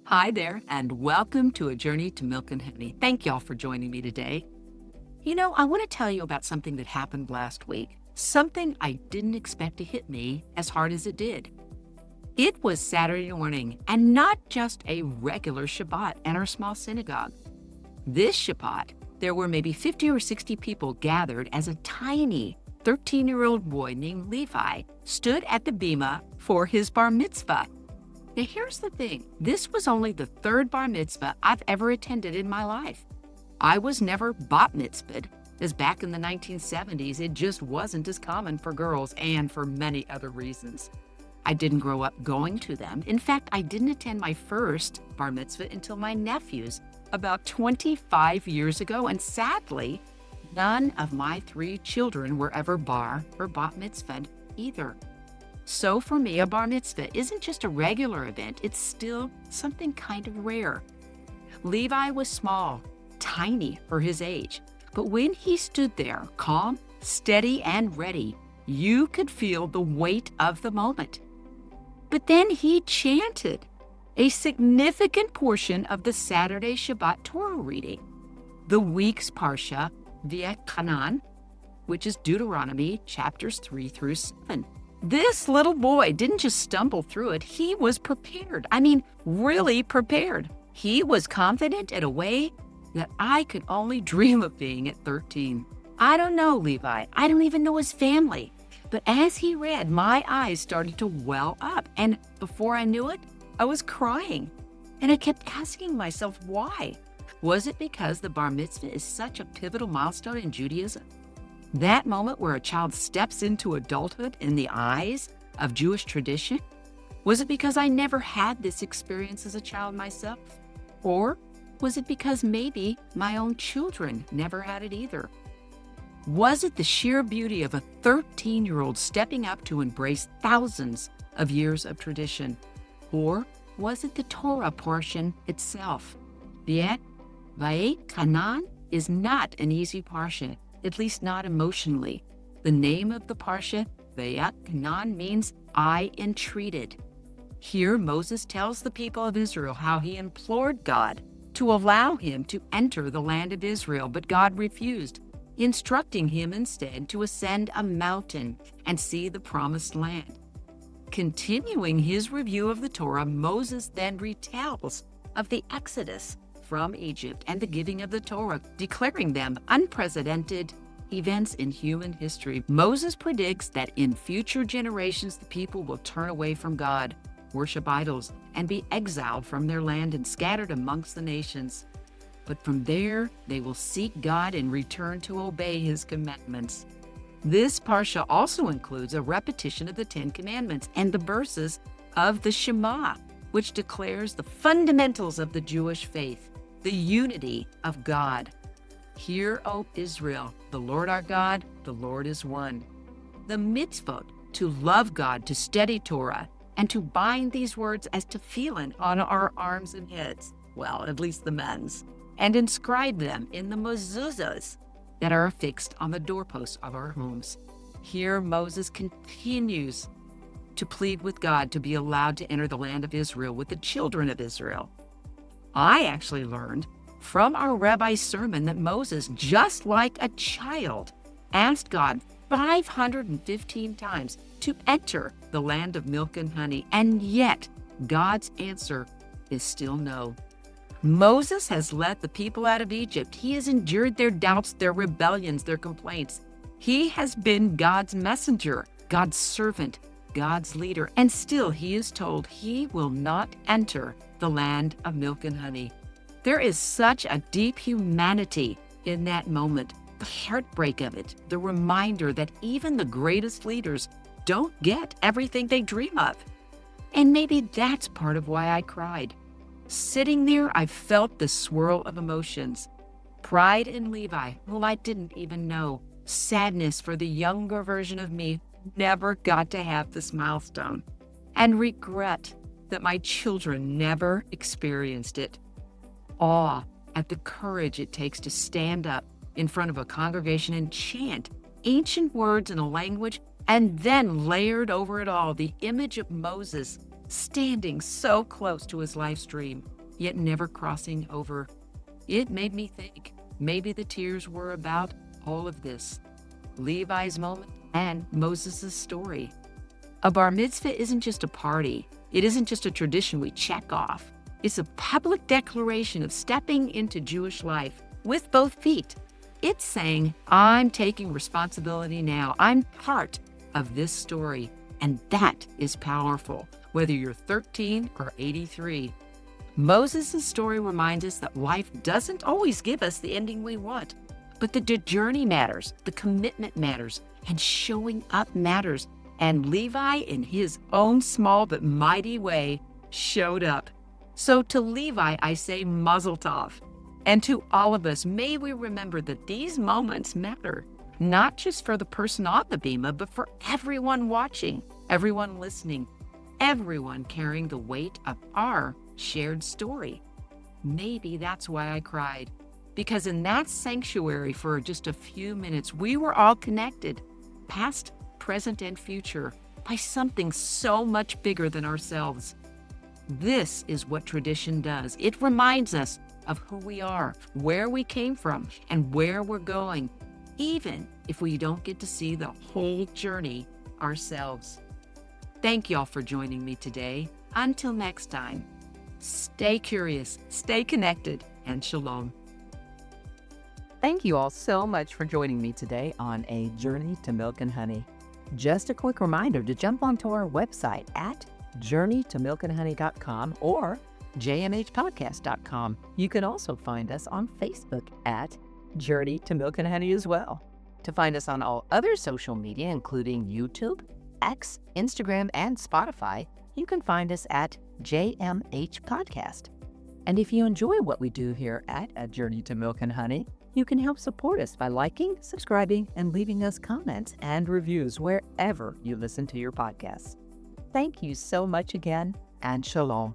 Hi there, and welcome to A Journey to Milk and Honey. Thank y'all for joining me today. I want to tell you about something that happened last week, something I didn't expect to hit me as hard as it did. It was Saturday morning, and not just a regular Shabbat at our small synagogue. This Shabbat, there were maybe 50 or 60 people gathered as a tiny 13-year-old boy named Levi stood at the bimah for his bar mitzvah. Now, here's the thing. This was only the third bar mitzvah I've ever attended in my life. I was never bat mitzvahed, as back in the 1970s, it just wasn't as common for girls and for many other reasons. I didn't grow up going to them. In fact, I didn't attend my first bar mitzvah until my nephew's about 25 years ago, and sadly, none of my 3 children were ever bar or bat mitzvahed either. So for me, a bar mitzvah isn't just a regular event, it's still something kind of rare. Levi was small, tiny for his age, but when he stood there, calm, steady, and ready, you could feel the weight of the moment. But then he chanted a significant portion of the Saturday Shabbat Torah reading, the week's Parsha Va'etchanan, which is Deuteronomy chapters 3 through 7. This little boy didn't just stumble through it, he was prepared. Really prepared. He was confident in a way that I could only dream of being at 13. I don't know Levi, I don't even know his family. But as he read, my eyes started to well up, and before I knew it, I was crying. And I kept asking myself why. Was it because the bar mitzvah is such a pivotal milestone in Judaism? That moment where a child steps into adulthood in the eyes of Jewish tradition? Was it because I never had this experience as a child myself? Or was it because maybe my own children never had it either? Was it the sheer beauty of a 13-year-old stepping up to embrace thousands of years of tradition? Or was it the Torah portion itself? Va'etchanan is not an easy parsha, at least not emotionally. The name of the Parsha, Va'etchanan, means I entreated. Here, Moses tells the people of Israel how he implored God to allow him to enter the land of Israel, but God refused, instructing him instead to ascend a mountain and see the promised land. Continuing his review of the Torah, Moses then retells of the Exodus from Egypt and the giving of the Torah, declaring them unprecedented events in human history. Moses predicts that in future generations, the people will turn away from God, worship idols, and be exiled from their land and scattered amongst the nations. But from there, they will seek God and return to obey his commandments. This Parsha also includes a repetition of the 10 Commandments and the verses of the Shema, which declares the fundamentals of the Jewish faith, the unity of God. Hear, O Israel, the Lord our God, the Lord is one. The mitzvot to love God, to study Torah, and to bind these words as tefillin on our arms and heads, well, at least the men's, and inscribe them in the mezuzahs that are affixed on the doorposts of our homes. Here, Moses continues to plead with God to be allowed to enter the land of Israel with the children of Israel. I actually learned from our rabbi's sermon that Moses, just like a child, asked God 515 times to enter the land of milk and honey, and yet God's answer is still no. Moses has led the people out of Egypt. He has endured their doubts, their rebellions, their complaints. He has been God's messenger, God's servant, God's leader, and still he is told he will not enter the land of milk and honey. There is such a deep humanity in that moment, the heartbreak of it, the reminder that even the greatest leaders don't get everything they dream of. And maybe that's part of why I cried. Sitting there, I felt the swirl of emotions. Pride in Levi, whom I didn't even know. Sadness for the younger version of me who never got to have this milestone. And regret that my children never experienced it. Awe at the courage it takes to stand up in front of a congregation and chant ancient words in a language, and then layered over it all, the image of Moses standing so close to his live stream, yet never crossing over. It made me think maybe the tears were about all of this. Levi's moment and Moses' story. A bar mitzvah isn't just a party. It isn't just a tradition we check off. It's a public declaration of stepping into Jewish life with both feet. It's saying, I'm taking responsibility now. I'm part of this story. And that is powerful, whether you're 13 or 83. Moses' story reminds us that life doesn't always give us the ending we want, but the journey matters, the commitment matters, and showing up matters. And Levi, in his own small but mighty way, showed up. So to Levi, I say mazel tov. And to all of us, may we remember that these moments matter, not just for the person on the bimah, but for everyone watching, everyone listening, everyone carrying the weight of our shared story. Maybe that's why I cried, because in that sanctuary for just a few minutes, we were all connected, past, present, and future, by something so much bigger than ourselves. This is what tradition does. It reminds us of who we are, where we came from, and where we're going, even if we don't get to see the whole journey ourselves. Thank y'all for joining me today. Until next time, stay curious, stay connected, and shalom. Thank you all so much for joining me today on A Journey to Milk and Honey. Just a quick reminder to jump onto our website at journeytomilkandhoney.com or jmhpodcast.com. You can also find us on Facebook at Journey to Milk and Honey as well. To find us on all other social media, including YouTube, X, Instagram, and Spotify, you can find us at JMH Podcast. And if you enjoy what we do here at A Journey to Milk and Honey, you can help support us by liking, subscribing, and leaving us comments and reviews wherever you listen to your podcasts. Thank you so much again, and shalom.